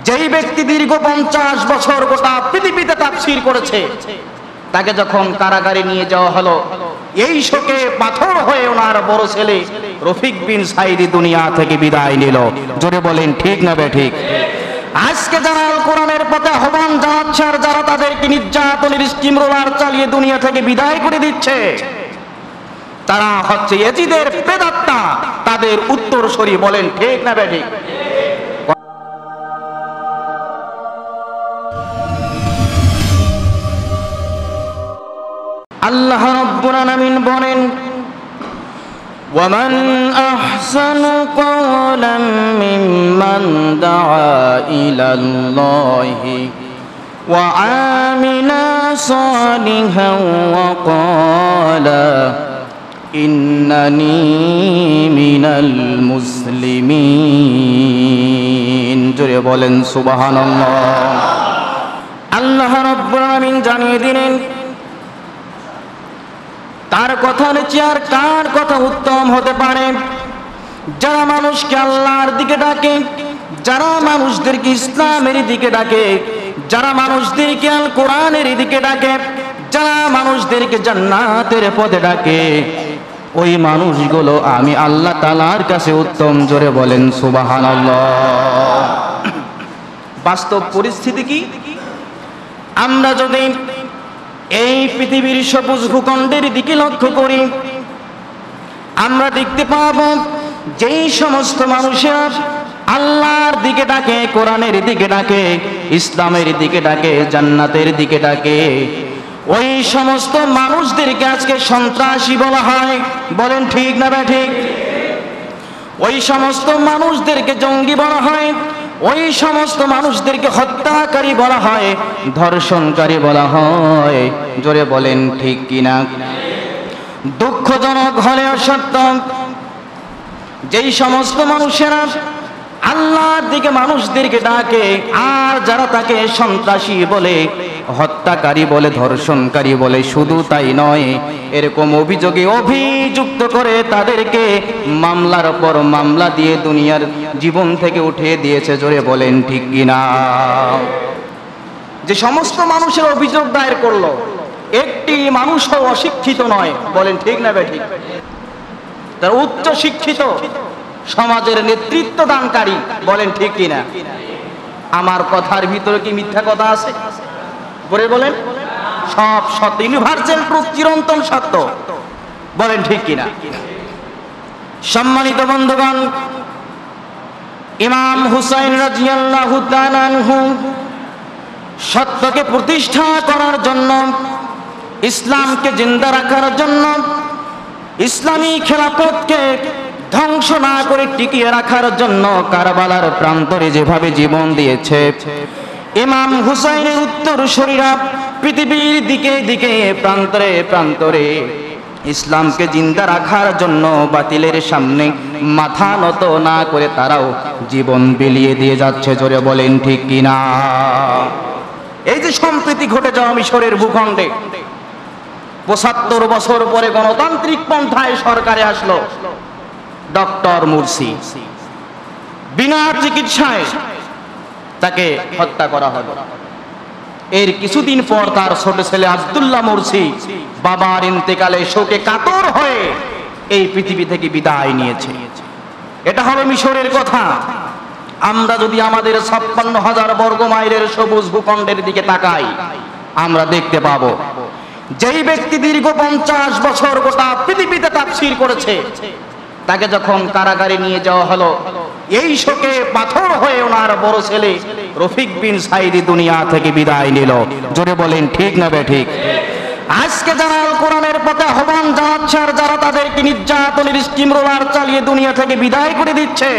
যেই ব্যক্তি দীর্ঘ 50 বছর গোটা পৃথিবীতে তাফসীর করেছে, তাকে যখন কারাগারে নিয়ে যাওয়া হলো, এই শোকে পাথর হয়ে ওনার বড় ছেলে রফিক বিন সাইদি দুনিয়া থেকে বিদায় নিল। জোরে বলেন ঠিক না বেঠিক? আজকে যারা আল কোরআনের পথে আহ্বান জানাচ্ছে আর যারা তাদেরকে নির্যাতনের স্টিম রোলার চালিয়ে দুনিয়া থেকে বিদায় করে দিচ্ছে, তারা হচ্ছে ইয়াজিদের প্রেতাত্মা, তাদের উত্তরসূরি। বলেন ঠিক না বেঠিক? আল্লাহ রাব্বুল আলামিন বলেন, ومن أحسن قولا ممن دعا إلى الله وعمل صالحا وقال إنني من المسلمين। জোরে বলেন সুবহানাল্লাহ। আল্লাহ রাব্বুল আলামিন জানিয়ে দিলেন তার কথা নিচে আর কার কথা উত্তম হতে পারে? যারা মানুষকে আল্লাহর দিকে ডাকে, যারা মানুষদেরকে ইসলামের দিকে ডাকে, যারা মানুষদেরকে আল কোরআনের দিকে ডাকে, যারা মানুষদেরকে জান্নাতের পথে ডাকে, ওই মানুষগুলো আমি আল্লাহ তাআলার কাছে উত্তম। জোরে বলেন সুবহানাল্লাহ। বাস্তব পরিস্থিতি কি? আমরা যদি এই পৃথিবীর সবুজ ভূখণ্ডের দিকে লক্ষ্য করি, আমরা দেখতে পাব যেই সমস্ত মানুষেরা আল্লাহর দিকে ডাকে, কোরআনের দিকে ডাকে, ইসলামের দিকে ডাকে, জান্নাতের দিকে ডাকে, ওই সমস্ত মানুষদেরকে আজকে সন্ত্রাসী বলা হয়। বলেন ঠিক না ঠিক? ওই সমস্ত মানুষদেরকে জঙ্গি বলা হয়, ওই সমস্ত মানুষদেরকে হত্যাকারী বলা হয়, ধর্ষণকারী বলা হয়। জোরে বলেন ঠিক কিনা? দুঃখজনক হলেও সত্য, যেই সমস্ত মানুষেরা আল্লাহর দিকে মানুষদেরকে ডাকে আর যারা তাকে সন্ত্রাসী বলে, হত্যাকারী বলে, ধর্ষণকারী বলে, শুধু তাই নয়, এরকম অভিযোগে অভিযুক্ত করে তাদেরকে মামলার পর মামলা দিয়ে দুনিয়ার জীবন থেকে উঠিয়ে দিয়েছে। জোরে বলেন ঠিক কিনা? যে সমস্ত মানুষের অভিযোগ দায়ের করলো, একটি মানুষও অশিক্ষিত নয়। বলেন ঠিক না ঠিক? তার উচ্চ শিক্ষিত, সমাজের নেতৃত্ব দানকারী। বলেন ঠিক কিনা? আমার কথার ভিতরে কি মিথ্যা কথা আছে? বলেন সব সত্য, ইউনিভার্সাল ট্রুথ, চিরন্তন সত্য। বলেন ঠিক কিনা? সম্মানিত বন্ধুগণ, ইমাম হুসাইন রাদিয়াল্লাহু তাআলা আনহু সত্যকে প্রতিষ্ঠা করার জন্য, ইসলামকে জিন্দা রাখার জন্য, ইসলামী খেলাফতকে ধ্বংস না করে টিকিয়ে রাখার জন্য কারবালার প্রান্তরে যেভাবে জীবন দিয়েছে, ইমাম হুসাইনের উত্তরসূরিরা পৃথিবীর দিকে দিকে, প্রান্তরে প্রান্তরে ইসলামকে জিন্দা রাখার জন্য বাতিলের সামনে মাথা নত না করে তারাও জীবন বিলিয়ে দিয়ে যাচ্ছে। জোরে বলেন ঠিক কিনা? এই যে সম্প্রীতি ঘটে যাওয়া মিশরের ভূখণ্ডে, ৭৫ বছর পরে গণতান্ত্রিক পন্থায় সরকারে আসলো, ডক্টর মুরসি বিনা চিকিৎসায় তাকে হত্যা করা হলো। এর কিছুদিন পর তার ছোট ছেলে আব্দুল্লাহ মুরসি বাবার ইন্তেকালে শোকে কাতর হয়ে এই পৃথিবী থেকে বিদায় নিয়েছে। এটা হলো মিশরের কথা। আমরা যদি আমাদের ৫৬,০০০ বর্গ মাইলের সবুজ ভূখণ্ডের দিকে তাকাই, আমরা দেখতে পাবো যেই ব্যক্তি দীর্ঘ ৫০ বছর গোটা পৃথিবীতে তাফসীর করেছে, তাকে যখন কারাগারে নিয়ে যাওয়া হলো, এই শোকে পাথর হয়ে ওনার বড় ছেলে রফিক বিন সাইদি দুনিয়া থেকে বিদায় নিল। জোরে বলেন ঠিক না বেঠিক? আজকে যারা আল কোরআনের পথে আহ্বান জানাচ্ছে আর যারা তাদেরকে নির্যাতনের স্টিম রোলার চালিয়ে দুনিয়া থেকে বিদায় করে দিচ্ছে,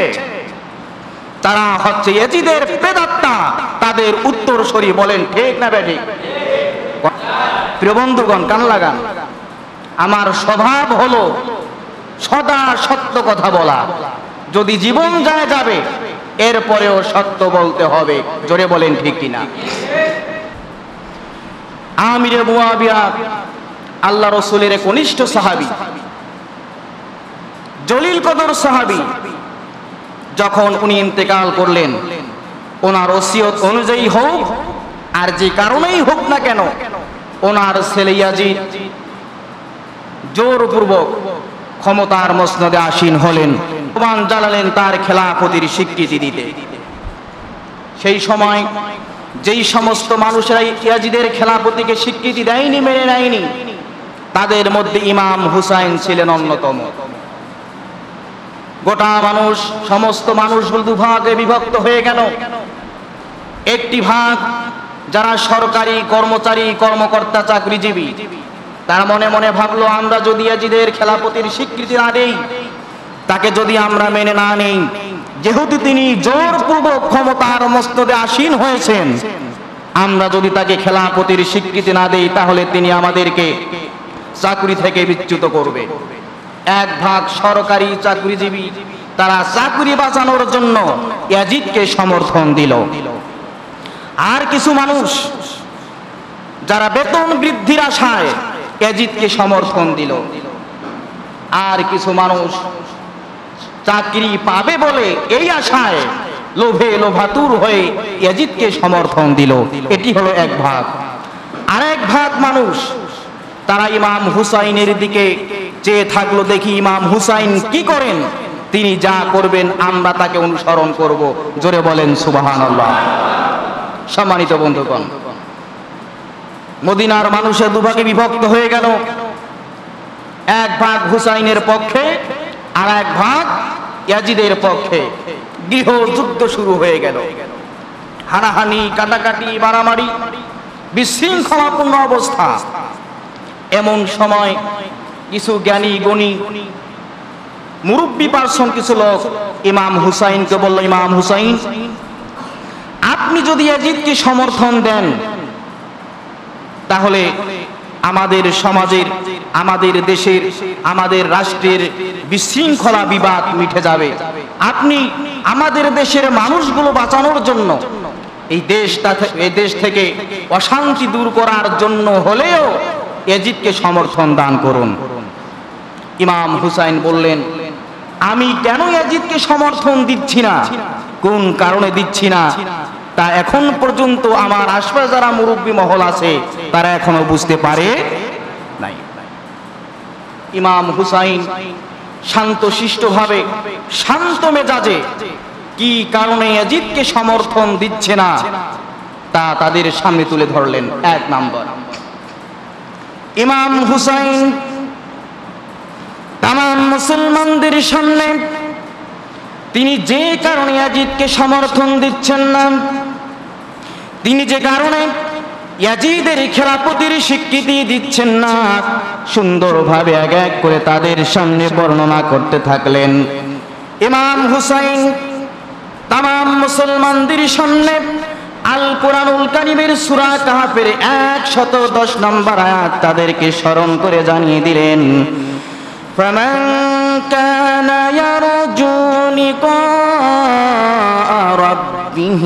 তারা হচ্ছে ইয়াজিদের প্রেতাত্মা, তাদের উত্তরসূরি। বলেন ঠিক না বেঠিক? প্রিয় বন্ধুগণ, কান লাগান। আমার স্বভাব হলো সদা সত্য কথা বলা। যদি জীবন যায় যাবে, এরপরেও সত্য বলতে হবে। জোরে বলেন ঠিক কিনা? আমিরে মুয়াবিয়া আল্লাহ রাসূলের কনিষ্ঠ সাহাবী, জলিল কদর সাহাবী, যখন উনি ইন্তেকাল করলেন, ওনার ওসিয়ত অনুযায়ী হোক আর যে কারণেই হোক না কেন, ওনার ছেলে ইয়াজিদ জোরপূর্বক ক্ষমতার মসনদে আসীন হলেন, আহ্বান জানালেন তার খেলাফতির স্বীকৃতি দিতে। সেই সময় যেই সমস্ত মানুষেরা ইয়াজিদের খেলাফতিকে স্বীকৃতি দেয়নি, মেনে নেয়নি, তাদের মধ্যে ইমাম হুসাইন ছিলেন অন্যতম। গোটা মানুষ, সমস্ত মানুষগুলো দুভাগে বিভক্ত হয়ে গেল। একটি ভাগ যারা সরকারি কর্মচারী, কর্মকর্তা, চাকরিজীবী, তারা মনে মনে ভাবলো আমরা যদি ইয়াজিদের খেলাফতির স্বীকৃতি না দেই, তাকে যদি আমরা মেনে না নেই, যেহেতু তিনি জোরপূর্বক ক্ষমতার মসনদে আসীন হয়েছেন, আমরা যদি তাকে খেলাফতির স্বীকৃতি না দেই তাহলে তিনি আমাদেরকে চাকরি থেকে বিচ্যুত করবে। এক ভাগ সরকারি চাকরিজীবী, তারা চাকরি বাঁচানোর জন্য ইয়াজিদকে সমর্থন দিল। আর কিছু মানুষ যারা বেতন বৃদ্ধির আশায় ইয়াজিদকে সমর্থন দিল। আর কিছু মানুষ চাকরি পাবে বলে এই আশায় লোভে লোভাতুর হয়ে ইয়াজিদকে সমর্থন দিল। এটি হলো এক ভাগ। আরেক ভাগ মানুষ তারা ইমাম হুসাইনের দিকে চেয়ে থাকলো, দেখি ইমাম হুসাইন কি করেন, তিনি যা করবেন আমরা তাকে অনুসরণ করব। জোরে বলেন সুবহানাল্লাহ। সম্মানিত বন্ধুগণ, মদিনার মানুষের দুভাগে বিভক্ত হয়ে গেল। এক ভাগ হুসাইনের পক্ষে, আর এক ভাগ ইয়াজিদের পক্ষে। গৃহযুদ্ধ শুরু হয়ে গেল। হানাহানি, কাটাকাটি, মারামারি, বিশৃঙ্খলাপূর্ণ অবস্থা। এমন সময় কিছু জ্ঞানী গুণী মুরব্বী পার্সন কিছু লোক ইমাম হুসাইনকে বলল, ইমাম হুসাইন, আপনি যদি ইয়াজিদকে সমর্থন দেন তাহলে আমাদের সমাজের, আমাদের দেশের, আমাদের রাষ্ট্রের বিশৃঙ্খলা বিবাদ মিটে যাবে। আপনি আমাদের দেশের মানুষগুলো বাঁচানোর জন্য, এই দেশ থেকে অশান্তি দূর করার জন্য হলেও ইয়াজিদকে সমর্থন দান করুন। ইমাম হুসাইন বললেন, আমি কেন ইয়াজিদকে সমর্থন দিচ্ছি না, কোন কারণে দিচ্ছি না, তা এখন পর্যন্ত আমার আশপাশে যারা মুরব্বী মহল আছে তারা এখনো বুঝতে পারে নাই। ইমাম হুসাইন শান্তশিষ্টভাবে, শান্ত মেজাজে কি কারণে ইয়াজিদকে সমর্থন দিচ্ছে না তা তাদের সামনে তুলে ধরলেন। এক নাম্বার, ইমাম হুসাইন তামাম মুসলমানদের সামনে তিনি যে কারণে ইয়াজিদকে সমর্থন দিচ্ছেন না, তিনি যে কারণে ইয়াজিদের খেলাফতির স্বীকৃতি দিচ্ছেন না, সুন্দরভাবে এক এক করে তাদের সামনে বর্ণনা করতে থাকলেন। ইমাম হুসাইন তামাম মুসলমানদের সামনে আল কোরআনুল কারীমের সূরা কাহফের 110 নম্বর আয়াত তাদেরকে স্মরণ করে জানিয়ে দিলেন, فمن كان يرجو لقاء ربه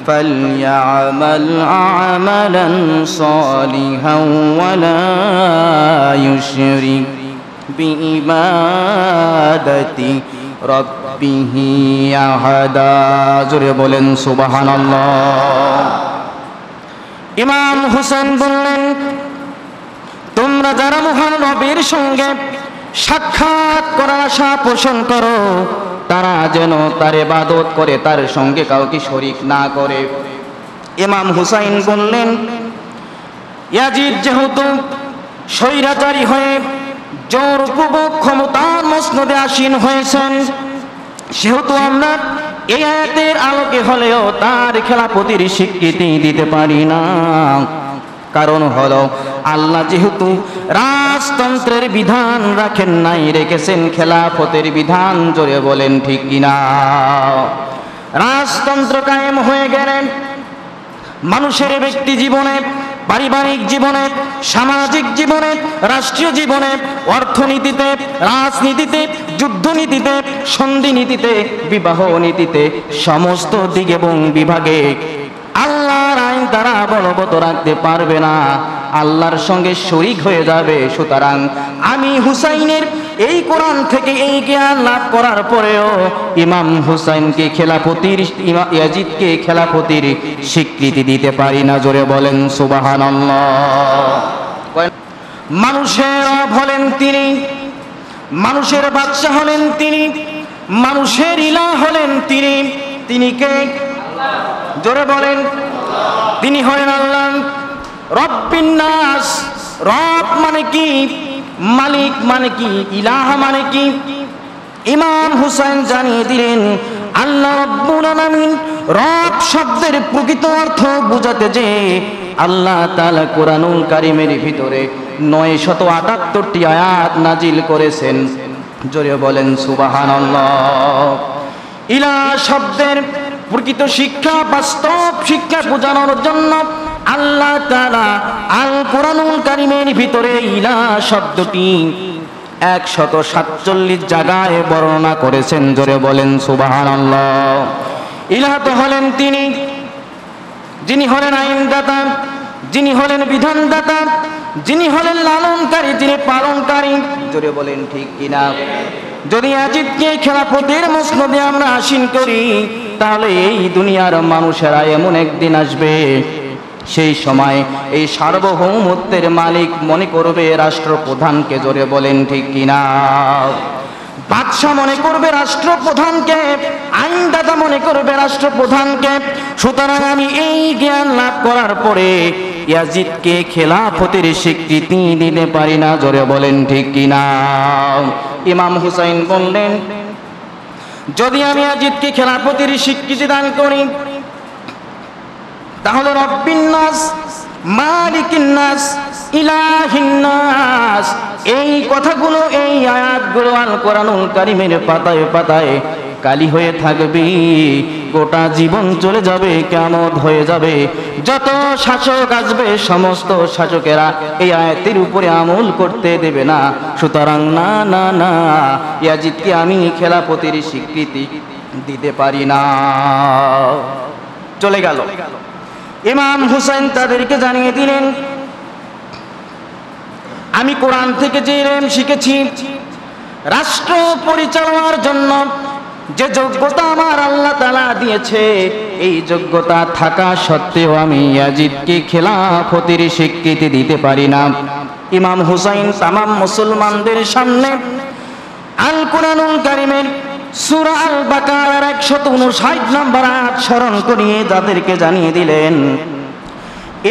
فليعمل عملا صالحا ولا يشرك بعبادة ربه أحدا। জোরে বলেন সুবহানাল্লাহ। ইমাম হুসাইন বললেন, তোমরা যারা মহান নবীর সঙ্গে সাক্ষাৎ করার আশা পোষণ করো, তারা যেন তার ইবাদত করে, তার সঙ্গে কাউকে শরীক না করে। ইমাম হুসাইন বললেন, ইয়াজিদ যেহেতু স্বৈরাচারী হয়ে জোরপূর্বক ক্ষমতার মসনদে আসীন হয়েছেন, সেহেতু আমরা এই আয়াতের আলোকে হলেও তার খেলাফতির স্বীকৃতি দিতে পারি না। কারণ হলো আল্লাহ যেহেতু রাজতন্ত্রের বিধান রাখেন নাই, রেখেছেন খেলাফতের বিধান। জোরে বলেন ঠিক কিনা? রাজতন্ত্র কায়েম হয়ে গেলেন মানুষের ব্যক্তি জীবনে, পারিবারিক জীবনে, সামাজিক জীবনে, রাষ্ট্রীয় জীবনে, অর্থনীতিতে, রাজনীতিতে, যুদ্ধনীতিতে, সন্ধি নীতিতে, বিবাহ নীতিতে, সমস্ত দিক এবং বিভাগে আল্লাহর আইন তারা বলবৎ রাখতে পারবে না, আল্লাহর সঙ্গে শরীক হয়ে যাবে। সুতরাং আমি হুসাইনের এই কোরআন থেকে এই জ্ঞান লাভ করার পরেও ইমাম হুসাইনকে খেলাফতির ইয়াজিদকে খেলাফতির স্বীকৃতি দিতে পারি না। জোরে বলেন সুবহানাল্লাহ। মানুষের রব হলেন তিনি, মানুষের বাদশা হলেন তিনি, মানুষের ইলাহ হলেন তিনি। তিনি কে? জোরে বলেন। তিনি হলেন আল্লাহ। রব্বিন নাস, রব মানে কি, মালিক মানে কি, ইলাহ মানে কি? ইমাম হুসাইন জানিয়ে দিলেন আল্লাহ রব্বুল আলামিন রব শব্দের প্রকৃত অর্থ বোঝাতে যে আল্লাহ তাআলা কোরআনুল কারীমের ভিতরে 978টি আয়াত নাজিল করেছেন। জোরে বলেন সুবহানাল্লাহ। ইলাহ শব্দের প্রকৃত শিক্ষা, বাস্তব শিক্ষা বোঝানোর জন্য আল্লাহ তাআলা আল কোরআনুল কারীমের ভিতরে ইলাহ শব্দটি 147 জায়গায় বর্ণনা করেছেন। জোরে বলেন সুবহানাল্লাহ। ইলাহ তো হলেন তিনি, যিনি হলেন আইনদাতা, যিনি হলেন বিধানদাতা, যিনি হলেন লালনকারী, যিনি পালনকারী। জোরে বলেন ঠিক কিনা? যদি ইয়াজিদকে খেলাফতের মসনদে আমরা আসীন করি, তাহলে এই দুনিয়ার মানুষেরা এমন একদিন আসবে, সেই সময় এই সার্বভৌমত্বের মালিক মনে করবে রাষ্ট্রপ্রধানকে। জোরে বলেন ঠিক কিনা? বাদশা মনে করবে রাষ্ট্রপ্রধানকে, আইনদাতা মনে করবে রাষ্ট্রপ্রধানকে। সুতরাং আমি এই জ্ঞান লাভ করার পরে ইয়াজিদকে খেলাফতের স্বীকৃতি দিতে পারি না। জোরে বলেন ঠিক কিনা? ইমাম হুসাইন বললেন, যদি আমি ইয়াজিদকে খেলাফতের স্বীকৃতি দান করি, তাহলে রব্বিন নাস, মালিকিন নাস, ইলাহিন নাস, এই কথাগুলো, এই আয়াতগুলো আল কোরআনুল কারীমের পাতায় পাতায় কালি হয়ে থাকবে। গোটা জীবন চলে যাবে, কিয়ামত হয়ে যাবে। যত শাসক আসবে সমস্ত শাসকেরা এই আয়াতের উপরে আমল করতে দেবে না। সুতরাং না না না, ইয়াজিদকে আমি খেলাফতের স্বীকৃতি দিতে পারি না। চলে গেল। ইমাম হুসাইন তাদেরকে জানিয়ে দিলেন, আমি কোরআন থেকে যে ইলম শিখেছি, রাষ্ট্র পরিচালনার জন্য যে যোগ্যতা আমার আল্লাহ তাআলা দিয়েছে, এই যোগ্যতা থাকা সত্ত্বেও আমি ইয়াজিদকে খেলাফতের স্বীকৃতি দিতে পারি না। ইমাম হুসাইন তামাম মুসলমানদের সামনে আল কোরআনুল কারীমের সূরা আল বাকারার 159 নম্বর আয়াত স্মরণ করিয়ে তাদেরকে জানিয়ে দিলেন,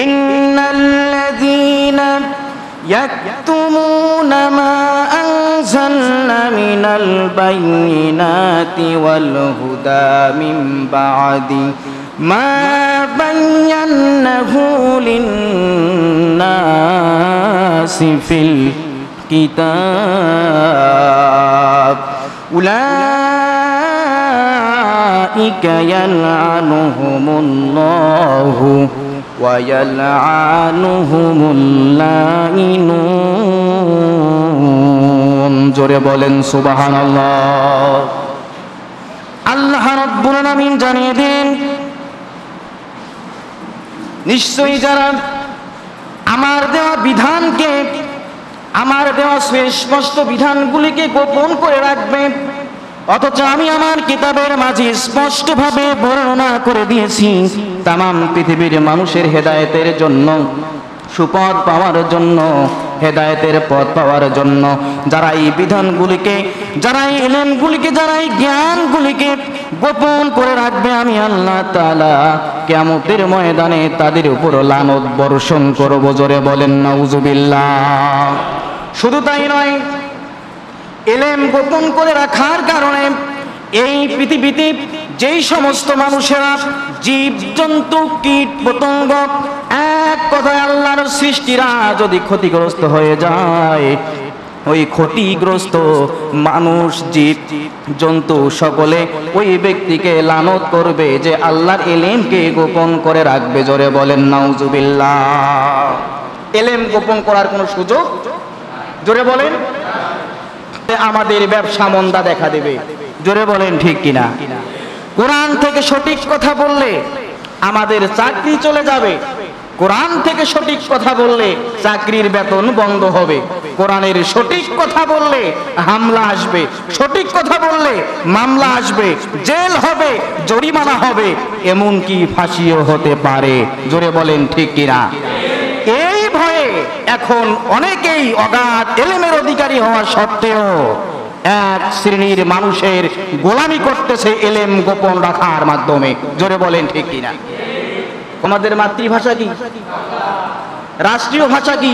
ইন্নাল্লাযীনা ইয়াকতুমুনা মা আনজালনা মিনাল বাইয়িনাতি ওয়াল হুদা মিন বা'দি মা বায়্যানাহু লিন-নাসি ফিল কিতাব উলাইকা ইয়ালআনুহুমুল্লাহু ওয়া ইয়ালআনুহুমুল লাঈনুন। জোরে বলেন সুবহানাল্লাহ। আল্লাহ রাব্বুল আলামিন জানিয়ে দেন, নিশ্চয়ই যারা আমার দেওয়া বিধানকে, আমার দেওয়া সুস্পষ্ট বিধানগুলিকে গোপন করে রাখবে, অথচ আমি আমার কিতাবের মাঝে স্পষ্টভাবে বর্ণনা করে দিয়েছি তামাম পৃথিবীর মানুষের হেদায়েতের জন্য, সুপথ পাওয়ার জন্য, হেদায়েতের পথ পাওয়ার জন্য। যারা এই বিধানগুলিকে, যারা এই ইলমগুলিকে, যারা এই জ্ঞানগুলিকে গোপন করে রাখবে, আমি আল্লাহ তাআলা কিয়ামতের ময়দানে তাদের উপর লানত বর্ষণ করব। জোরে বলেন নাউজুবিল্লাহ। শুধু তাই নয়, ইলম গোপন করে রাখার কারণে এই পৃথিবীতে যেই সমস্ত মানুষেরা, জীব জন্তু, কীট পতঙ্গ, এক কথায় আল্লাহর সৃষ্টিরা যদি ক্ষতিগ্রস্ত হয়ে যায়, ওই ক্ষতিগ্রস্ত মানুষ, জীব জন্তু সকলে ওই ব্যক্তিকে লানত করবে যে আল্লাহর ইলমকে গোপন করে রাখবে। জোরে বলেন নাউজুবিল্লাহ। ইলম গোপন করার কোনো সুযোগ, জোরে বলেন, আমাদের ব্যবসা মন্দা দেখা দেবে। জোরে বলেন ঠিক কিনা? কোরআন থেকে সঠিক কথা বললে আমাদের চাকরি চলে যাবে, কোরআন থেকে সঠিক কথা বললে চাকরির বেতন বন্ধ হবে, কোরআনের সঠিক কথা বললে হামলা আসবে, সঠিক কথা বললে মামলা আসবে, জেল হবে, জরিমানা হবে, এমনকি ফাঁসিও হতে পারে। জোরে বলেন ঠিক কিনা? এই ভয়ে এখন অনেকেই অগাধ এলেমের অধিকারী হওয়া সত্ত্বেও এক শ্রেণীর মানুষের গোলামি করতেছে এলেম গোপন রাখার মাধ্যমে। জোরে বলেন ঠিক কিনা? আমাদের মাতৃভাষা কি? রাষ্ট্রীয় ভাষা কি?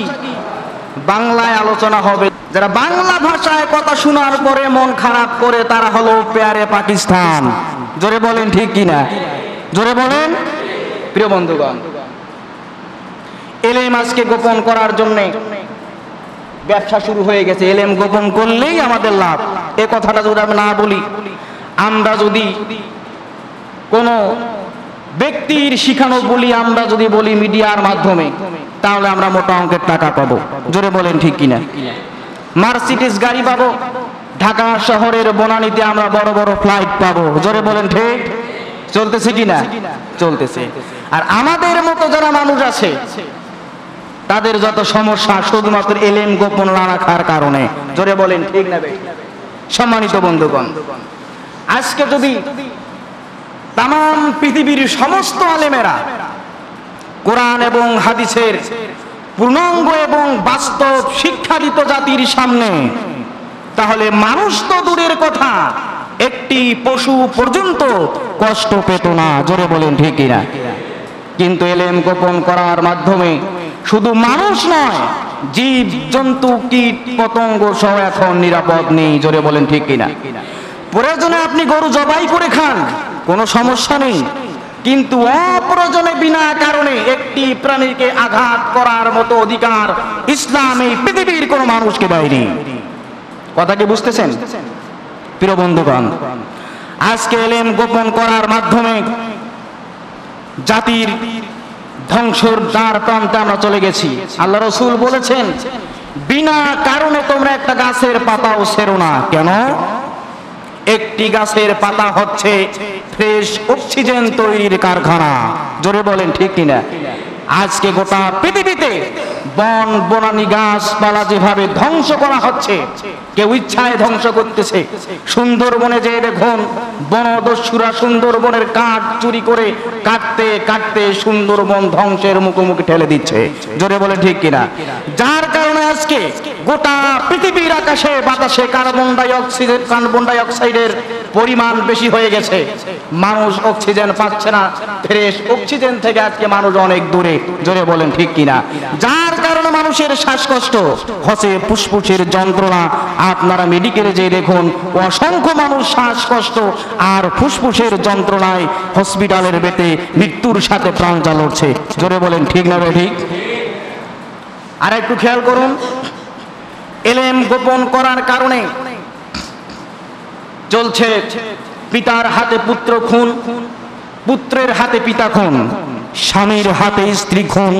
বাংলায় আলোচনা হবে। যারা বাংলা ভাষায় কথা শোনার পরে মন খারাপ করে তারা হলো পেয়ারে পাকিস্তান। জোরে বলেন ঠিক কিনা? জোরে বলেন। প্রিয় বন্ধুগণ, এলেম আজকে গোপন করার জন্য ব্যবসা শুরু হয়ে গেছে। এলেম গোপন করলেই আমাদের লাভ। এ কথাটা যদি আমি না বলি, আমরা যদি কোনো ব্যক্তির শিখানো বলি, আমরা যদি বলি মিডিয়ার মাধ্যমে, তাহলে আমরা মোটা অঙ্কের টাকা পাবো। জোরে বলেন ঠিক কিনা? মার্সিডিজ গাড়ি পাবো, ঢাকা শহরের বনানীতে আমরা বড় বড় ফ্লাইট পাবো। জোরে বলেন ঠিক? চলতেছে কিনা? চলতেছে। আর আমাদের মতো যারা মানুষ আছে তাদের যত সমস্যা শুধুমাত্র এলেম গোপন না রাখার কারণে। জোরে বলেন ঠিক না? সম্মানিত বন্ধুগণ, আজকে যদি তাম পৃথিবীর সমস্ত আলেমেরা কোরআন এবং হাদিসের পূর্ণাঙ্গ এবং বাস্তব শিক্ষা দিত জাতির সামনে, তাহলে মানুষ তো দূরের কথা, একটি পশু পর্যন্ত কষ্ট পেত না। জোরে বলেন ঠিক কিনা? কিন্তু এলেম গোপন করার মাধ্যমে শুধু মানুষ নয়, জীব জন্তু কীট পতঙ্গ সহ এখন নিরাপদ নেই। জোরে বলেন ঠিক কিনা? প্রয়োজনে আপনি গরু জবাই করে খান, কোনো সমস্যা নেই, কিন্তু অপ্রয়োজনে বিনা কারণে একটি প্রাণীকে আঘাত করার মতো অধিকার ইসলাম এই পৃথিবীর কোনো মানুষকে দেয়নি। কথা কি বুঝতেছেন? প্রিয় বন্ধুগণ, আজকে এলেম গোপন করার মাধ্যমে জাতির ধ্বংসের দ্বার প্রান্তে আমরা চলে গেছি। আল্লাহ রাসূল বলেছেন, বিনা কারণে তোমরা একটা গাছের পাতাও ছেড়ো না। কেন? একটি গাছের পাতা হচ্ছে ফ্রেশ অক্সিজেন তৈরির কারখানা। জোরে বলেন ঠিক কিনা? আজকে গোটা পৃথিবীতে বন বনানী গাছপালা যেভাবে ধ্বংস করা হচ্ছে, কেউ ইচ্ছায় ধ্বংস করতেছে। সুন্দরবনে যে দেখুন বনদস্যুরা সুন্দরবনের কাঠ চুরি করে কাটতে কাটতে সুন্দরবন ধ্বংসের মুখোমুখি ঠেলে দিচ্ছে। জোরে বলে ঠিক কিনা? যার কারণে আজকে গোটা পৃথিবীর আকাশে বাতাসে কার্বন ডাই অক্সাইডের পরিমাণ বেশি হয়ে গেছে। মানুষ অক্সিজেন পাচ্ছে না, ফ্রেশ অক্সিজেন থেকে আজকে মানুষ অনেক দূরে। জোরে বলেন ঠিক কিনা? যার কারণে মানুষের শ্বাসকষ্ট হচ্ছে, ফুসফুসের যন্ত্রণা। আপনারা মেডিকেলে যে দেখুন অসংখ্য মানুষ শ্বাসকষ্ট আর ফুসফুসের যন্ত্রণায় হসপিটালের বেতে মৃত্যুর সাথে প্রাণ লড়ছে। জোরে বলেন ঠিক না ঠিক? আর একটু খেয়াল করুন, এলেম গোপন করার কারণে চলছে পিতার হাতে পুত্র খুন, পুত্রের হাতে পিতা খুন, স্বামীর হাতে স্ত্রী খুন,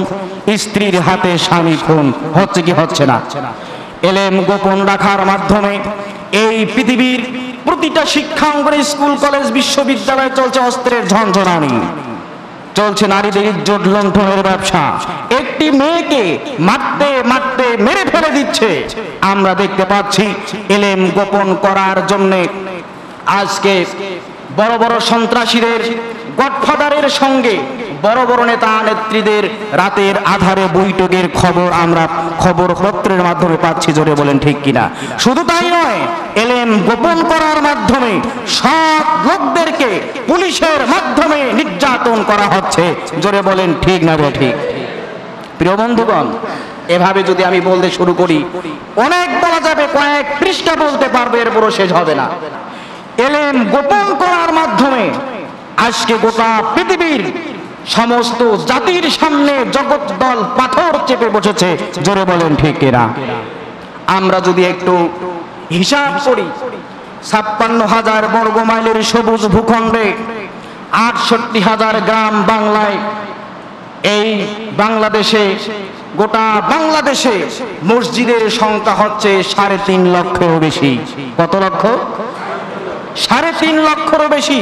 স্ত্রীর হাতে স্বামী খুন। হচ্ছে কি হচ্ছে না? এলেম গোপন রাখার মাধ্যমে এই পৃথিবীর প্রতিটা শিক্ষাঙ্গনে, স্কুল কলেজ বিশ্ববিদ্যালয়ে চলছে অস্ত্রের ঝনঝনানি, চলছে নারীদের ইজ্জত লুণ্ঠনের ব্যবসা। একটি মেয়েকে মারতে মারতে মেরে ফেলে দিচ্ছে। আমরা দেখতে পাচ্ছি এলেম গোপন করার জন্য আজকে বড় বড় সন্ত্রাসীদের গডফাদারের সঙ্গে বড় বড় নেতা নেত্রীদের রাতের আধারে বৈঠকের খবর আমরা খবরপত্রের মাধ্যমে পাচ্ছি। জোরে বলেন ঠিক কিনা? শুধু তাই নয়, এলেম গোপন করার মাধ্যমে সব লোকদেরকে পুলিশের মাধ্যমে নির্যাতন করা হচ্ছে। জোরে বলেন ঠিক না ঠিক? প্রিয় বন্ধুগণ, এভাবে যদি আমি বলতে শুরু করি অনেক বলা যাবে, কয়েক পৃষ্ঠা বলতে পারবে, এরপরও শেষ হবে না। এলেম গোপন করার মাধ্যমে আজকে গোটা পৃথিবীর সমস্ত জাতির সামনে জগৎ দল পাথর চেপে বসেছে। জোরে বলেন ঠিক কিনা? আমরা যদি একটু হিসাব করি, ৫৬,০০০ বর্গ মাইলের সবুজ ভূখণ্ডে ৬৮,০০০ গ্রাম বাংলায়, এই বাংলাদেশে, গোটা বাংলাদেশে মসজিদের সংখ্যা হচ্ছে ৩.৫ লক্ষেরও বেশি। কত লক্ষ? ৩.৫ লক্ষেরও বেশি।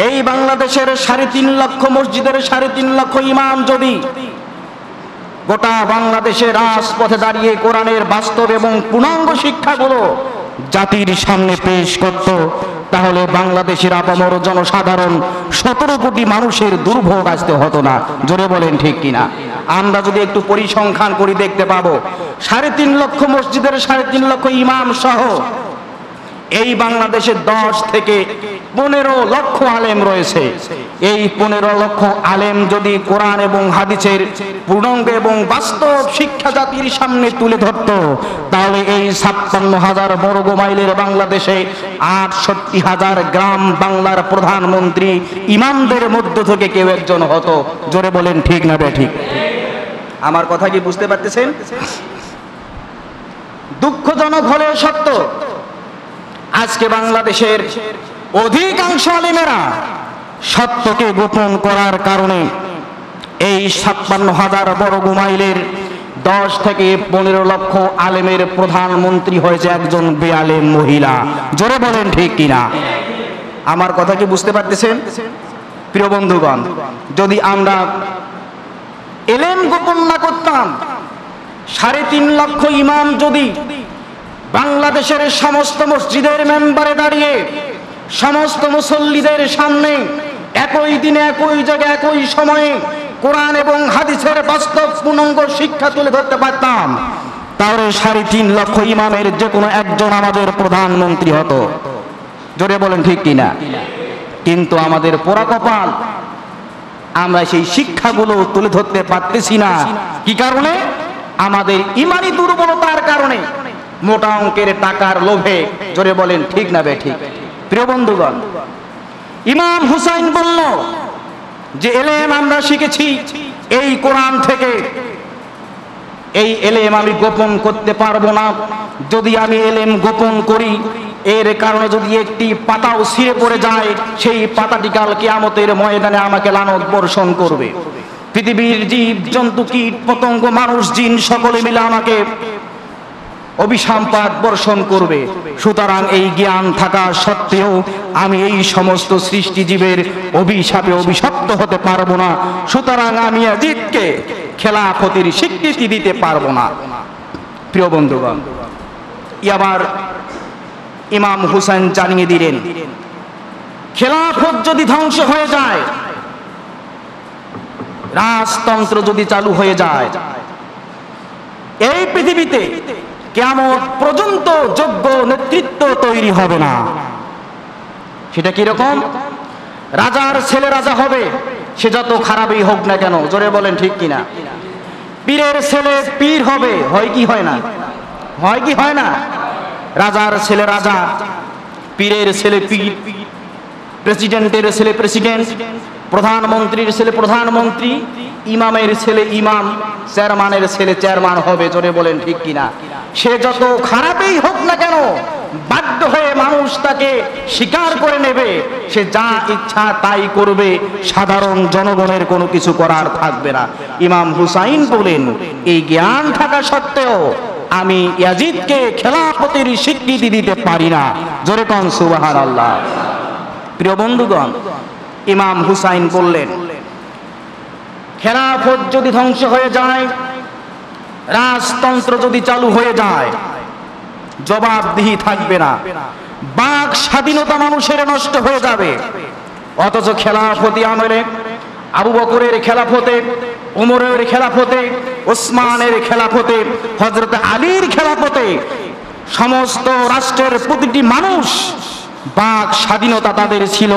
এই বাংলাদেশের ৩.৫ লক্ষ মসজিদের ৩.৫ লক্ষ ইমাম যদি গোটা বাংলাদেশের রাজপথে দাঁড়িয়ে কোরআনের বাস্তব এবং পূর্ণাঙ্গ শিক্ষাগুলো জাতির সামনে পেশ করত, তাহলে বাংলাদেশের আপামর জনসাধারণ 17 কোটি মানুষের দুর্ভোগ আসতে হতো না। জোরে বলেন ঠিক কিনা? আমরা যদি একটু পরিসংখ্যান করি দেখতে পাবো 3.5 লক্ষ মসজিদের 3.5 লক্ষ ইমাম সহ এই বাংলাদেশে 10 থেকে 15 লক্ষ আলেম রয়েছে। এই 15 লক্ষ আলেম যদি কোরআন এবং হাদিসের পূর্ণাঙ্গ এবং বাস্তব শিক্ষা জাতির সামনে তুলে ধরত, তাহলে এই 56,000 বর্গ মাইলের বাংলাদেশে 68,000 গ্রাম বাংলার প্রধানমন্ত্রী ইমামদের মধ্য থেকে কেউ একজন হতো। জোরে বলেন ঠিক না বেঠিক? আমার কথা কি বুঝতে পারতেছেন? দুঃখজনক হলেও সত্য, আজকে বাংলাদেশের অধিকাংশ আলেমেরা সত্যকে গোপন করার কারণে এই 56,000 বর্গ মাইলের 10 থেকে 15 লক্ষ আলেমের প্রধানমন্ত্রী হয়েছে একজন বেআলেম মহিলা। জোরে বলেন ঠিক কিনা? আমার কথা কি বুঝতে পারতেছেন? প্রিয় বন্ধুগণ, যদি আমরা এলেম গোপন না করতাম, 3.5 লক্ষ ইমাম যদি বাংলাদেশের সমস্ত মসজিদের মেম্বারে দাঁড়িয়ে সমস্ত মুসল্লিদের সামনে একই দিনে একই জায়গায় একই সময়ে কোরআন এবং হাদিসের বাস্তব পূর্ণাঙ্গ শিক্ষা তুলে ধরতে পারতাম, তাহলে 3.5 লক্ষ ইমামের যে কোনো একজন আমাদের প্রধানমন্ত্রী হতো। জোরে বলেন ঠিক কিনা? কিন্তু আমাদের পোড়া কপাল, আমরা সেই শিক্ষাগুলো তুলে ধরতে পারতেছি না। কি কারণে? আমাদের ইমানি দুর্বলতার কারণে, মোটা অঙ্কের টাকার লোভে। জোরে বলেন ঠিক না বেঠিক? প্রিয় বন্ধুগণ, ইমাম হুসাইন বলল যে এলেম আমরা শিখেছি এই কোরআন থেকে, এই এলেম আমি গোপন করতে পারবো না। যদি আমি এলেম গোপন করি, এর কারণে যদি একটি পাতাও ছিঁড়ে পড়ে যায়, সেই পাতাটি কাল কিয়ামতের ময়দানে আমাকে লানত বর্ষণ করবে। পৃথিবীর জীব জন্তু কীট পতঙ্গ মানুষ জিন সকলে মিলে আমাকে অভিসম্পাত বর্ষণ করবে। সুতরাং এই জ্ঞান থাকা সত্ত্বেও আমি এই সমস্ত সৃষ্টিজীবের অভিশাপে অভিশপ্ত হতে পারবো না। সুতরাং আমি ইয়াজিদকে খেলাফতের স্বীকৃতি দিতে পারবো না। প্রিয় বন্ধুগণ, এবার ইমাম হুসাইন জানিয়ে দিলেন, খেলাফত যদি ধ্বংস হয়ে যায়, রাজতন্ত্র যদি চালু হয়ে যায়, এই পৃথিবীতে কিয়ামত পর্যন্ত যোগ্য নেতৃত্ব তৈরি হবে না। সেটা কি রকম? রাজার ছেলে রাজা হবে, সে যত খারাপই হোক না কেন। জোরে বলেন ঠিক কিনা? পীরের ছেলে পীর হবে, হয় কি হয় না? হয় কি হয় না? রাজার ছেলে রাজা, পীরের ছেলে পীর, প্রেসিডেন্টের ছেলে প্রেসিডেন্ট, প্রধানমন্ত্রীর ছেলে প্রধানমন্ত্রী, ইমামের ছেলে ইমাম, চেয়ারম্যানের ছেলে চেয়ারম্যান হবে। জোরে বলেন ঠিক কিনা? সে যত খারাপই হোক না কেন, বাধ্য হয়ে মানুষ তাকে স্বীকার করে নেবে। সে যা ইচ্ছা তাই করবে, সাধারণ জনগণের কোনো কিছু করার থাকবে না। ইমাম হুসাইন বলেন, এই জ্ঞান থাকা সত্ত্বেও আমি ইয়াজিদকে খেলাফতের স্বীকৃতি দিতে পারি না। জোরে কোন সুবহানাল্লাহ। প্রিয় বন্ধুগণ, ইমাম হুসাইন বললেন, খেলাফত যদি ধ্বংস হয়ে যায়, রাজতন্ত্র যদি চালু হয়ে যায়, জবাবদিহি থাকবে না, বাক স্বাধীনতা মানুষের নষ্ট হয়ে যাবে। অথচ খেলাফতি আমলে, আবু বকরের খেলাফতে, ওমরের খেলাফতে, ওসমানের খেলাফতে, হযরত আলীর খেলাফতে সমস্ত রাষ্ট্রের প্রতিটি মানুষ বাক স্বাধীনতা তাদের ছিল,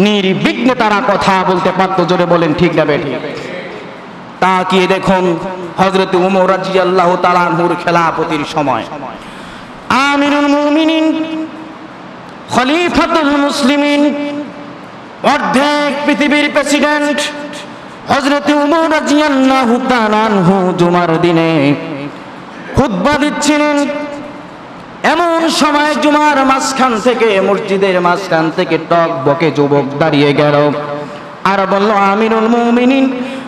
নির্বিঘ্নে তারা কথা বলতে পারত। জোরে বলেন ঠিক না বেঠিক? তাকিয়ে দেখুন হযরত ওমর রাদিয়াল্লাহু তাআলা আনহুর খেলাফতির সময় আমিরুল মুমিনিন, খলিফাতুল মুসলিমিন, অর্ধেক পৃথিবীর প্রেসিডেন্ট হযরত ওমর রাদিয়াল্লাহু তাআলা আনহু জুমার দিনে খুতবা দিচ্ছিলেন। এমন সময় জুমার মাঝখান থেকে, মসজিদের মাঝখান থেকে টক বকে যুবক দাঁড়িয়ে গেল আর বলল, আমিরুল মুমিনিন,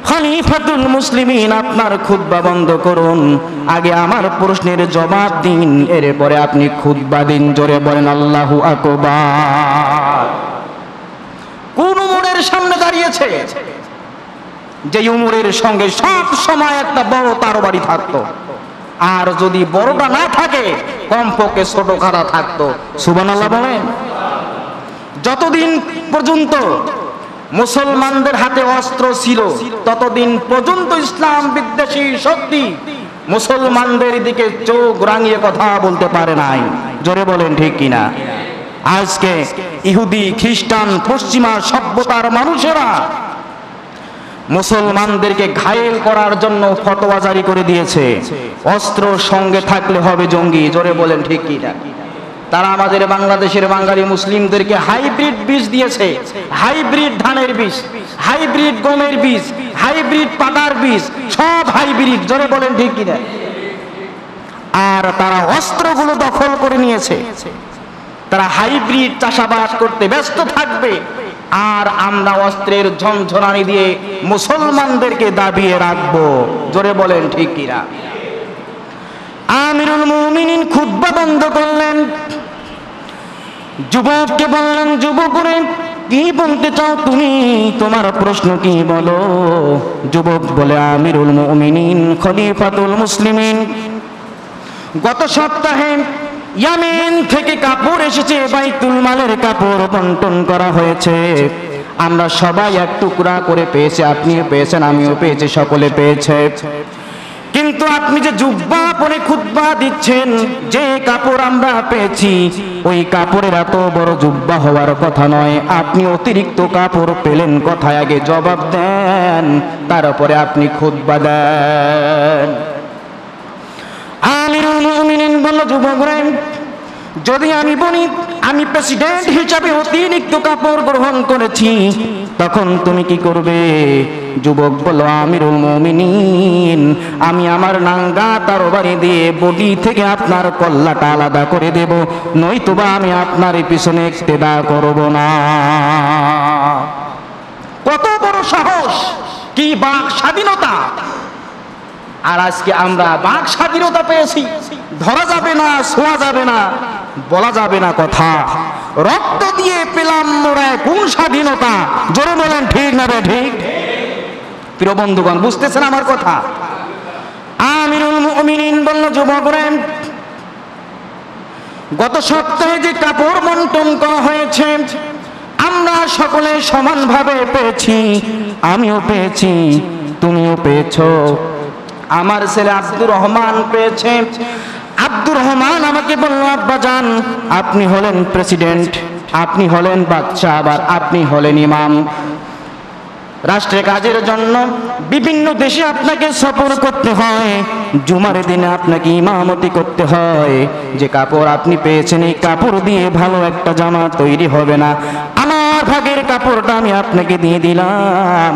খলিফাতুল মুসলিমিন, আপনার খুতবা বন্ধ করুন, আগে আমার প্রশ্নের জবাব দিন, এরপরে আপনি খুতবা দিন। জোরে বলেন আল্লাহু আকবার। কোন মোড়ের সামনে দাঁড়িয়েছে? যে উমরের সঙ্গে সব সময় একটা বড় তরবারি থাকতো, আর যদি বড়টা না থাকে কমপক্ষে ছোট খাড়া থাকতো। সুবহানাল্লাহ বলেন। যতদিন পর্যন্ত মুসলমানদের হাতে অস্ত্র ছিল ততদিন পর্যন্ত ইসলাম বিদ্বেষী শক্তি মুসলমানদের দিকে চোখ রাঙিয়ে কথা বলতে পারে নাই। জোরে বলেন ঠিক কিনা? আজকে ইহুদি খ্রিস্টান পশ্চিমা সভ্যতার মানুষেরা মুসলমানদেরকে ঘায়েল করার জন্য ফতোয়া জারি করে দিয়েছে, অস্ত্র সঙ্গে থাকলে হবে জঙ্গি। জোরে বলেন ঠিক কিনা? তারা আমাদের বাংলাদেশের বাঙালি মুসলিমদেরকে হাইব্রিড বীজ দিয়েছে, হাইব্রিড ধানের বীজ, হাইব্রিড গমের বীজ, হাইব্রিড পাতার বীজ, সব হাইব্রিড। জোরে বলেন ঠিক কিনা? আর তারা অস্ত্রগুলো দখল করে নিয়েছে, তারা হাইব্রিড চাষাবাদ করতে ব্যস্ত থাকবে, আর আমরা অস্ত্রের ঝনঝনানি দিয়ে মুসলমানদেরকে দাবিয়ে রাখবো। জোরে বলেন ঠিক কিনা? আমিরুল মুমিনিন খুতবা বন্ধ করলেন, যুবককে বললেন, যুবক করে কি বলতে চাও তুমি, তোমার প্রশ্ন কি বলো? যুবক বলে, আমিরুল মুমিনিন খলিফাতুল মুসলিমিন, গত সপ্তাহে ইয়ামেন থেকে কাপড় এসেছে, বাইতুল মালের কাপড় বন্টন করা হয়েছে, আমরা সবাই এক টুকরা করে পেয়েছি, আপনিও পেয়েছেন, আমিও পেয়েছি, সকলে পেয়েছে। কিন্তু আপনি যে জুব্বা পরে খুতবা দিচ্ছেন, যে কাপড় আমরা পেয়েছি ওই কাপড়ের এত বড় জুব্বা হওয়ার কথা নয়, আপনি অতিরিক্ত কাপড় পেলেন কথায়? আগে জবাব দেন, তারপরে আপনি খুতবা দেন। আমিরুল মুমিনিন বলল, যুবকরা, যদি আমি বলি আমি প্রেসিডেন্ট হিসাবে অতিরিক্ত কাপড় গ্রহণ করেছি, তখন তুমি কি করবে? যুবক বলল, আমিরুল মুমিনিন, আমি আমার নাঙ্গা তরবারি দিয়ে বডি থেকে আপনার কল্লাটা আলাদা করে দেব, নয়তোবা আমি আপনার পিছনে ইক্তেদা করব না। কত বড় সাহস, কি বাক স্বাধীনতা! আর আজকে আমরা বাক স্বাধীনতা পেয়েছি, ধরা যাবে না, ছোঁয়া যাবে না, বলা যাবে না কথা, রক্ত দিয়ে পেলাম মোরা কোন স্বাধীনতা? জোরে বলেন ঠিক না রে ঠিক? প্রিয় বন্ধুগণ, বুঝতেছেন আমার কথা? আমিরুল মুমিনিন বলল, যুবকরা, গত সপ্তাহে যে কাপড় বন্টন করা হয়েছে আমরা সকলে সমানভাবে পেয়েছি, আমিও পেয়েছি, তুমিও পেয়েছো। আমার ছেলে আব্দুর রহমান পেয়েছে। আব্দুর রহমান আমাকে বলল, আব্বাজান, আপনি হলেন প্রেসিডেন্ট, আপনি হলেন বাদশা, আবার আপনি হলেন ইমাম, রাষ্ট্রের কাজের জন্য বিভিন্ন দেশে আপনাকে সফর করতে হয়, জুমার দিনে আপনাকে ইমামতি করতে হয়, যে কাপড় আপনি পেয়েছেন এই কাপড় দিয়ে ভালো একটা জামা তৈরি হবে না, আমার ভাগের কাপড়টা আমি আপনাকে দিয়ে দিলাম,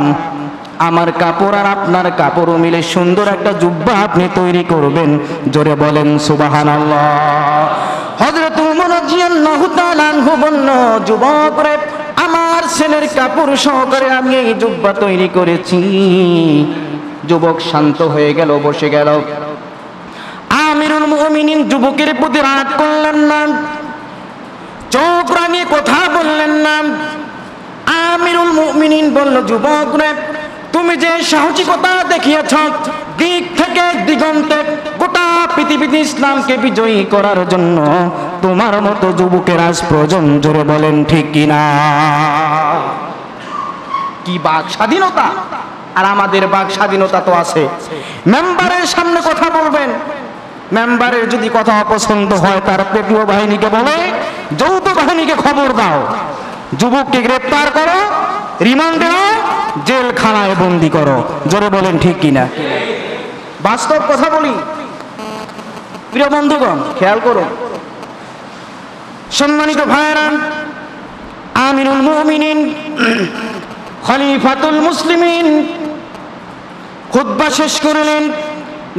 আমার কাপড় আর আপনার কাপড় মিলে সুন্দর একটা জুব্বা আপনি তৈরি করবেন। জোরে বলেন সুবহানাল্লাহ। হযরত ওমর রাদিয়াল্লাহু তাআলা আনহু বলল, যুবক রে, আমার ছেলের কাপড় সহকারে আমি এই জুব্বা তৈরি করেছি। যুবক শান্ত হয়ে গেল, বসে গেল। আমিরুল মুমিনিন যুবকের প্রতি রাগ করলেন না, চোখ রাঙিয়ে কথা বললেন না। আমিরুল মুমিনিন বলল, যুবক রে, তুমি যে সাহসিকতা দেখিয়েছ দিক থেকে দিগন্তে গোটা পৃথিবীতে ইসলামকে বিজয়ী করার জন্য, তোমার মতো যুবকের আজ প্রয়োজন। জোরে বলেন ঠিক কিনা? কি বাক স্বাধীনতা! আর আমাদের বাক স্বাধীনতা তো আছে, মেম্বারের সামনে কথা বলবেন, মেম্বারের যদি কথা অপছন্দ হয় তার পেটুয়া বাহিনীকে বলে, যৌথ বাহিনীকে খবর দাও, যুবককে গ্রেপ্তার করো, রিমান্ডে জেলখানায় বন্দি করো। জোরে বলেন ঠিক কিনা? বাস্তব কথা বলি, প্রিয় বন্ধুগণ, খেয়াল করুন। সম্মানিত ভাইরা, আমিরুল মুমিনিন খলিফাতুল মুসলিমিন খুতবা শেষ করলেন,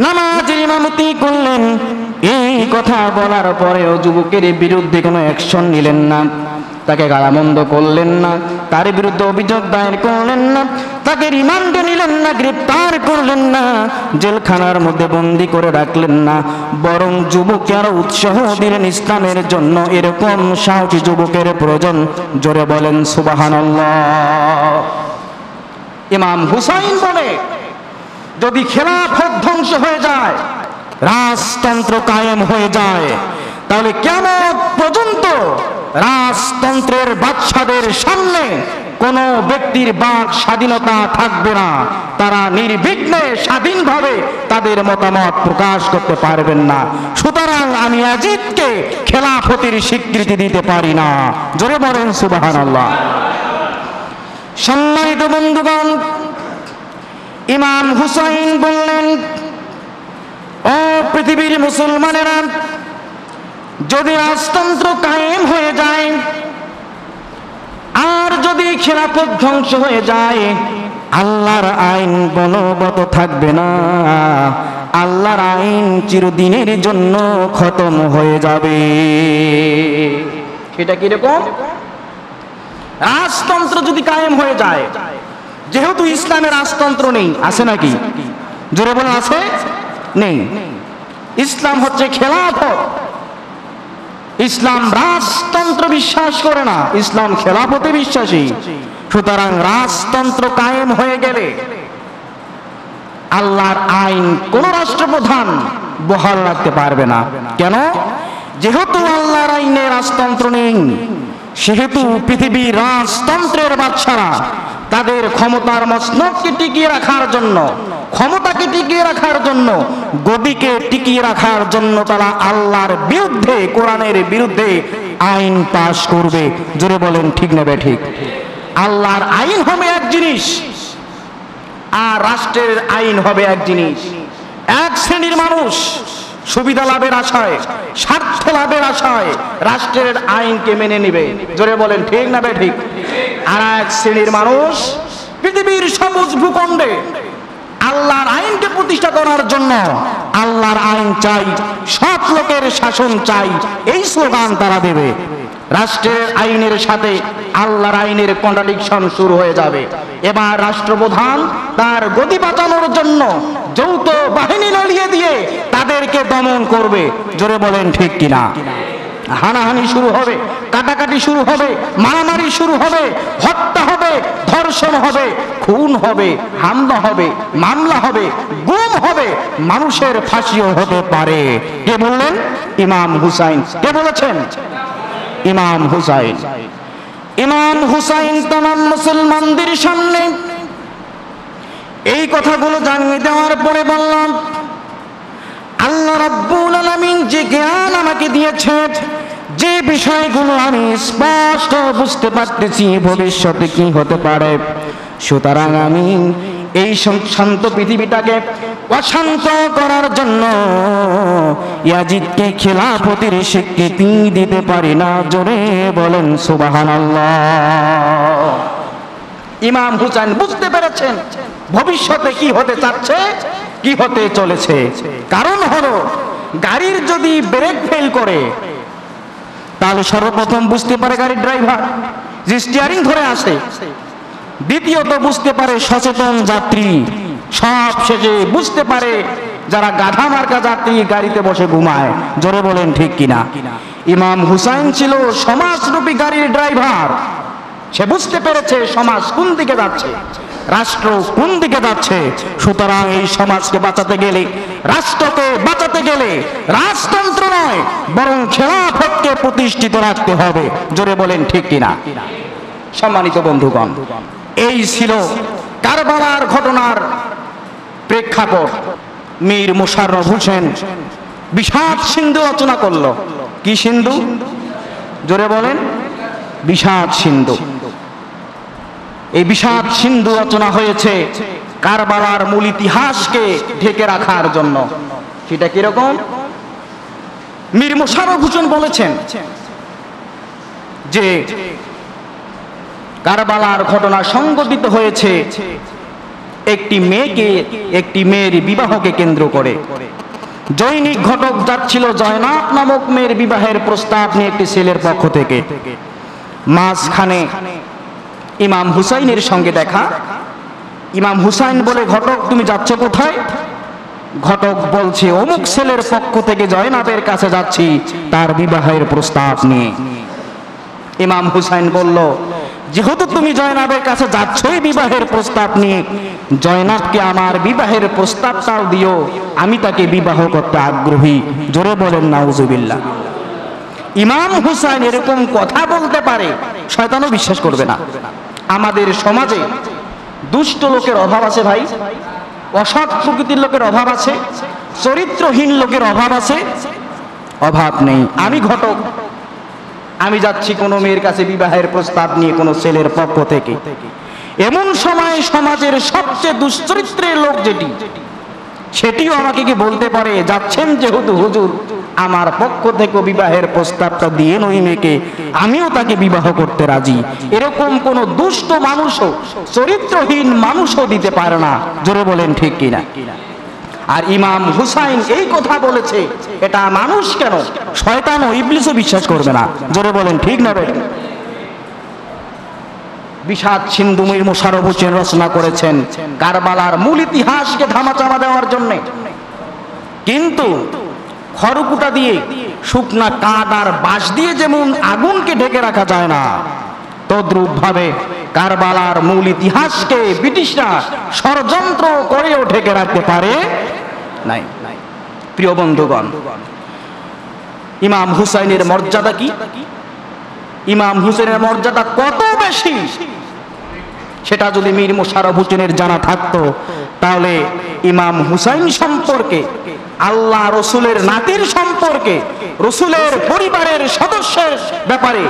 নামাজের ইমামতি করলেন। এই কথা বলার পরেও যুবকের বিরুদ্ধে কোনো অ্যাকশন নিলেন না, তাকে গালামন্দ করলেন না, তার বিরুদ্ধে অভিযোগ দায়ের করলেন না, তাকে রিমান্ডে নিলেন না, গ্রেপ্তার করলেন না, জেলখানার মধ্যে বন্দি করে রাখলেন না, বরং যুবককে আরো উৎসাহ দিলেন ইসলামের জন্য। এরকম সাহসী যুবকের প্রয়োজন। জোরে বলেন সুবহানাল্লাহ। ইমাম হুসাইন বলে, যদি খেলাফত ধ্বংস হয়ে যায়, রাজতন্ত্র কায়েম হয়ে যায়, তাহলে কিয়ামত পর্যন্ত রাজতন্ত্রের বাদশাদের সামনে কোন ব্যক্তির বাক স্বাধীনতা থাকবে না। তারা নির্বিঘ্নে স্বাধীনভাবে তাদের মতামত প্রকাশ করতে পারবেন না। সুতরাং আমি ইয়াজিদকে খেলাফতের স্বীকৃতি দিতে পারি না। জোরে বলেন সুবহানাল্লাহ। সম্মানিত বন্ধুগণ, ইমাম হুসাইন বললেন, ও পৃথিবীর মুসলমানেরা, যদি রাজতন্ত্র কায়েম হয়ে যায় আর যদি খেলাফত ধ্বংস হয়ে যায়, আল্লাহর আইন বলবৎ থাকবে না, আল্লাহর আইন চিরদিনের জন্য খতম হয়ে যাবে। সেটা কিরকম? রাজতন্ত্র যদি কায়েম হয়ে যায়, যেহেতু ইসলামের রাজতন্ত্র নেই, আছে নাকি? জোরে বলে আছে? নেই। ইসলাম হচ্ছে খেলাফত। ইসলাম রাজতন্ত্র বিশ্বাস করে না, ইসলাম খেলাফতে বিশ্বাসী। সুতরাং রাজতন্ত্র কায়েম হয়ে গেলে আল্লাহর আইন কোন রাষ্ট্রপ্রধান বহাল রাখতে পারবে না। কেন? যেহেতু আল্লাহর আইনে রাজতন্ত্র নেই, সেহেতু পৃথিবীর রাজতন্ত্রের বাদশারা তাদের ক্ষমতার মসনদকে টিকিয়ে রাখার জন্য, ক্ষমতাকে টিকিয়ে রাখার জন্য, গদিকে টিকিয়ে রাখার জন্য তারা আল্লাহর বিরুদ্ধে, কোরআনের বিরুদ্ধে আইন পাশ করবে। জোরে বলেন ঠিক না বেঠিক? আল্লাহর আইন হবে এক জিনিস, আর রাষ্ট্রের আইন হবে এক জিনিস। এক শ্রেণীর মানুষ সুবিধা লাভের আশায়, স্বার্থ লাভের আশায় রাষ্ট্রের আইনকে মেনে নিবে। জোরে বলেন ঠিক না বেঠিক? আর এক শ্রেণীর মানুষ পৃথিবীর সবুজ ভূখণ্ডে আল্লাহর আইনকে প্রতিষ্ঠা করার জন্য আল্লাহর আইন চাই, সৎ লোকের শাসন চাই, এই স্লোগান তারা দেবে। রাষ্ট্রের আইনের সাথে আল্লাহর আইনের কন্ট্রাডিকশন শুরু হয়ে যাবে। এবার রাষ্ট্রপ্রধান তার গদি বাঁচানোর জন্য যৌথ বাহিনী লড়িয়ে দিয়ে তাদেরকে দমন করবে। জোরে বলেন ঠিক কিনা? হানাহানি শুরু হবে, কাটাকাটি শুরু হবে, মারামারি শুরু হবে, হত্যা হবে, ধর্ষণ হবে, খুন হবে, হামলা হবে, মামলা হবে, গুম হবে, মানুষের ফাঁসিও হতে পারে। কে বললেন? ইমাম হুসাইন। কে বলেছেন? ইমাম হুসাইন। ইমাম হুসাইন তামাম মুসলমানদের সামনে এই কথাগুলো জানিয়ে দেওয়ার পরে বললাম, আল্লাহ রাব্বুল আলামিন যে জ্ঞান আমাকে দিয়েছেন, যে বিষয়গুলো আমি স্পষ্ট বুঝতে পারতেছি ভবিষ্যতে কি হতে পারে, সুতরাং আমি এই শান্ত পৃথিবীটাকে অশান্ত করার জন্য ইয়াজিদকে খেলাফতের স্বীকৃতি দিতে পারি না। জোরে বলেন সুবহানাল্লাহ। ইমাম হুসাইন বুঝতে পেরেছেন ভবিষ্যতে কি হতে যাচ্ছে, কি হতে চলেছে। কারণ হলো, গাড়ির যদি ব্রেক ফেল করে তাহলে সর্বপ্রথম বুঝতে পারে গাড়ির ড্রাইভার যে স্টিয়ারিং ধরে আসে, দ্বিতীয়ত বুঝতে পারে সচেতন যাত্রী, সব শেষে বুঝতে পারে যারা গাধা মার্কা যাত্রী গাড়িতে বসে ঘুমায়। জোরে বলেন ঠিক কিনা? ইমাম হুসাইন ছিল সমাজরূপী গাড়ির ড্রাইভার। সে বুঝতে পেরেছে সমাজ কোন দিকে যাচ্ছে, রাষ্ট্র কোন দিকে যাচ্ছে। সুতরাং এই সমাজকে বাঁচাতে গেলে, রাষ্ট্রকে বাঁচাতে গেলে রাজতন্ত্র নয় বরং খেলাফতকে প্রতিষ্ঠিত রাখতে হবে। জোরে বলেন ঠিক কিনা? সম্মানিত বন্ধুগণ, এই ছিল কারবালার ঘটনার প্রেক্ষাপট। মীর মোশাররফ হোসেন বিষাদ সিন্ধু রচনা করলো। কি সিন্ধু? জোরে বলেন। বিষাদ সিন্ধু। এই বিষাদ সিন্ধু রচনা হয়েছে কারবালার মূল ইতিহাসকে ঢেকে রাখার জন্য। সেটা কিরকম? মীর মোশাররফ হোসেন বলেছেন যে কারবালার ঘটনা সংঘটিত হয়েছে একটি মেয়ের বিবাহকে কেন্দ্র করে। জৈনিক ঘটক যাচ্ছিল জয়নাব নামক মেয়ের বিবাহের প্রস্তাব নিয়ে একটি ছেলের পক্ষ থেকে। মাঝখানে ইমাম হুসাইনের সঙ্গে দেখা। ইমাম হুসাইন বলে, ঘটক তুমি যাচ্ছ কোথায়? ঘটক বলছে, অমুক ছেলের পক্ষ থেকে জয়নাবের কাছে যাচ্ছি তার বিবাহের প্রস্তাব নিয়ে। ইমাম হুসাইন বলল, যেহেতু তুমি জয়নাবের কাছে যাচ্ছই বিবাহের প্রস্তাব নিয়ে, জয়নাবকে আমার বিবাহের প্রস্তাবটাও দিও, আমি তাকে বিবাহ করতে আগ্রহী। জোরে বলেন নাউজুবিল্লাহ। ইমাম হুসাইন এরকম কথা বলতে পারে, শয়তানও বিশ্বাস করবে না। আমাদের সমাজে দুষ্ট লোকের অভাব আছে ভাই, অসৎ প্রকৃতির লোকের অভাব আছে, চরিত্রহীন লোকের অভাব আছে? অভাব নেই। আমি ঘটক, আমি যাচ্ছি কোনো মেয়ের কাছে বিবাহের প্রস্তাব নিয়ে কোনো ছেলের পক্ষ থেকে। এমন সময় সমাজের সবচেয়ে দুশ্চরিত্রের লোক যেটি, সেটিও আমাকে কি বলতে পারে, যাচ্ছেন যেহেতু হুজুর, আমার পক্ষ থেকে বিবাহের প্রস্তাবটা দিয়ে ওই মেয়েকে, আমিও তাকে বিবাহ করতে রাজি। এরকম কোন দুষ্ট মানুষও, চরিত্রহীন মানুষও দিতে পারে না। জোরে বলেন ঠিক কিনা? আর ইমাম হুসাইন এই কথা বলেছে, এটা মানুষ কেন, শয়তান ও ইবলিসও বিশ্বাস করবে না। জোরে বলেন ঠিক না ভাই? বিষাদ সিন্ধু মীর মোশাররফ হোসেন রচনা করেছেন কারবালার মূল ইতিহাসকে ধামাচাপা দেওয়ার জন্য, কিন্তু খড়কুটা দিয়ে, শুকনা কাঠ আর বাঁশ দিয়ে যেমন আগুনকে ঢেকে রাখা যায় না, তদ্রূপ ভাবে কারবালার মূল ইতিহাসকে ব্রিটিশরা ষড়যন্ত্র করেও ঢেকে রাখতে পারে নাই। প্রিয় বন্ধুগণ, ইমাম হুসাইনের মর্যাদা কি? ইমাম হুসেনের মর্যাদা কত বেশি, সেটা যদি মীর মোশাররফ হোসেনের জানা থাকতো, তাহলে ইমাম হুসাইন সম্পর্কে, আল্লাহ রসুলের নাতির সম্পর্কে, রসুলের পরিবারের সদস্যের ব্যাপারে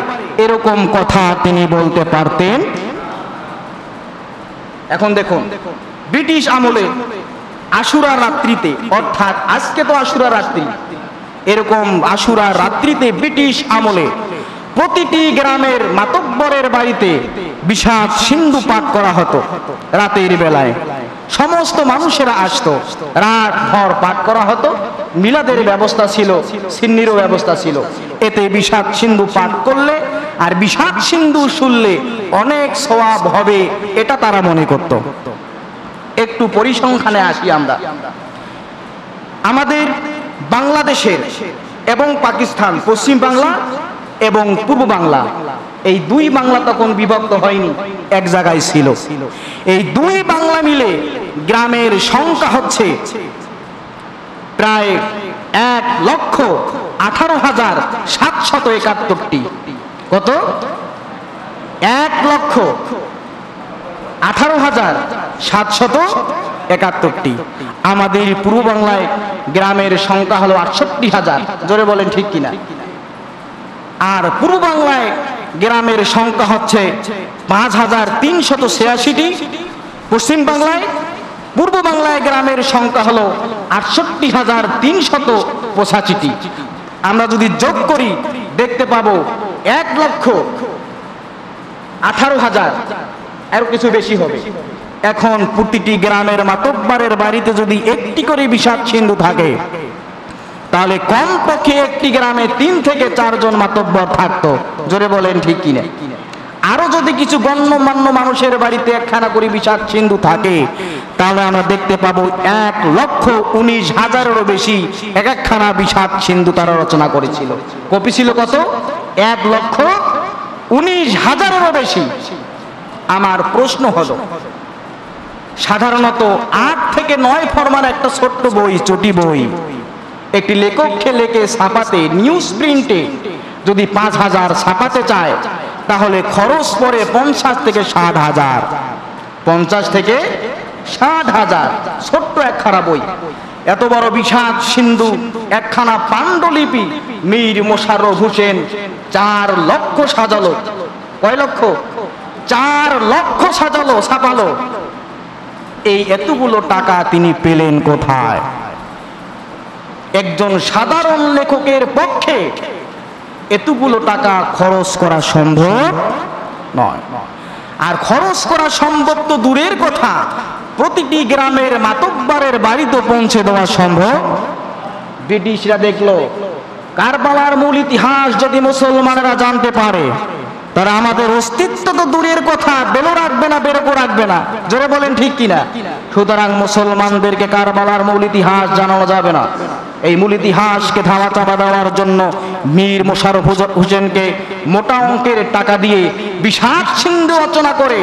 এরকম কথা তিনি বলতে পারতেন। এখন দেখুন, ব্রিটিশ আমলে আশুরা রাত্রিতে, অর্থাৎ আজকে তো আশুরা রাত্রি, এরকম আশুরা রাত্রিতে ব্রিটিশ আমলে প্রতিটি গ্রামের মাতব্বরের বাড়িতে বিষাদ সিন্ধু পাঠ করা হতো। রাতের বেলায় সমস্ত মানুষেরা আসতো, রাত ভর পাঠ করা হতো। মিলাদের ব্যবস্থা ছিল, সিন্নিরও ব্যবস্থা ছিল। এতে বিষাদ সিন্ধু পাঠ করলে আর বিষাদ সিন্ধু শুনলে অনেক সওয়াব হবে, এটা তারা মনে করত। একটু পরিসংখ্যানে আসি আমরা। আমাদের বাংলাদেশের এবং পাকিস্তান, পশ্চিম বাংলা এবং পূর্ব বাংলা, এই দুই বাংলা তখন বিভক্ত হয়নি, এক জায়গায় ছিল। এই দুই বাংলা মিলে গ্রামের সংখ্যা হচ্ছে প্রায় 1,18,771টি। কত? 1,18,771টি। আমাদের পূর্ব বাংলায় গ্রামের সংখ্যা হলো 68,000। জোরে বলেন ঠিক কিনা? আর পূর্ব বাংলায় গ্রামের সংখ্যা হচ্ছে 5,386টি। পশ্চিম বাংলায়, পূর্ব বাংলায় গ্রামের সংখ্যা হলো 68,385টি। আমরা যদি যোগ করি দেখতে পাবো 1,18,000, আরো কিছু বেশি হবে। এখন প্রতিটি গ্রামের মাতব্বরের বাড়িতে যদি একটি করে বিষাদ সিন্ধু থাকে, তাহলে কমপক্ষে একটি গ্রামে 3 থেকে 4 জন মাতব্বর থাকতো। জোরে বলেন ঠিক কিনা? আরো যদি কিছু গণ্যমান্য মানুষের বাড়িতে একখানা করে বিষাদ সিন্ধু থাকে, তাহলে আমরা দেখতে পাবো 1,19,000-এরও বেশি এক একখানা বিষাদ সিন্ধু তারা রচনা করেছিল। কপি ছিল কত? 1,19,000-এরও বেশি। আমার প্রশ্ন হলো, সাধারণত 8 থেকে 9 ফরমার একটা ছোট্ট বই, চটি বই, একটি লেখককে লেখে ছাপাতে, নিউজ প্রিন্টে যদি 5,000 ছাপাতে চায়, তাহলে খরচ পড়ে 50 থেকে 60,000। 50 থেকে 60,000, ছোট্ট একখানা বই। এত বড় বিষাদ সিন্ধু একখানা পাণ্ডুলিপি মীর মোশাররফ হোসেন 4 লক্ষ সাজালো। কয় লক্ষ? 4 লক্ষ সাজালো, ছাপালো। এই এতগুলো টাকা তিনি পেলেন কোথায়? একজন সাধারণ লেখকের পক্ষে এতগুলো টাকা খরচ করা সম্ভব নয়। আর খরচ করা সম্ভব তো দূরের কথা, প্রতিটি গ্রামের মাতব্বরের বাড়িতে পৌঁছে দেওয়া সম্ভব। ব্রিটিশরা দেখলো কারবালার মূল ইতিহাস যদি মুসলমানেরা জানতে পারে, তারা আমাদের অস্তিত্ব তো দূরের কথা, বেলো রাখবে না, বেরোকো রাখবে না। জোরে বলেন ঠিক কিনা? সুতরাং মুসলমানদেরকে কারবালার মূল ইতিহাস জানানো যাবে না। এই মূল ইতিহাসকে ধামাচাপা দেওয়ার জন্য মীর মোশাররফ হোসেনকে মোটা অঙ্কের টাকা দিয়ে বিষাদ সিন্ধু রচনা করে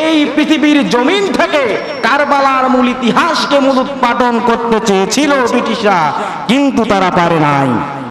এই পৃথিবীর জমিন থেকে কারবালার মূল ইতিহাসকে মূলোৎপাটন করতে চেয়েছিল ব্রিটিশরা, কিন্তু তারা পারে নাই।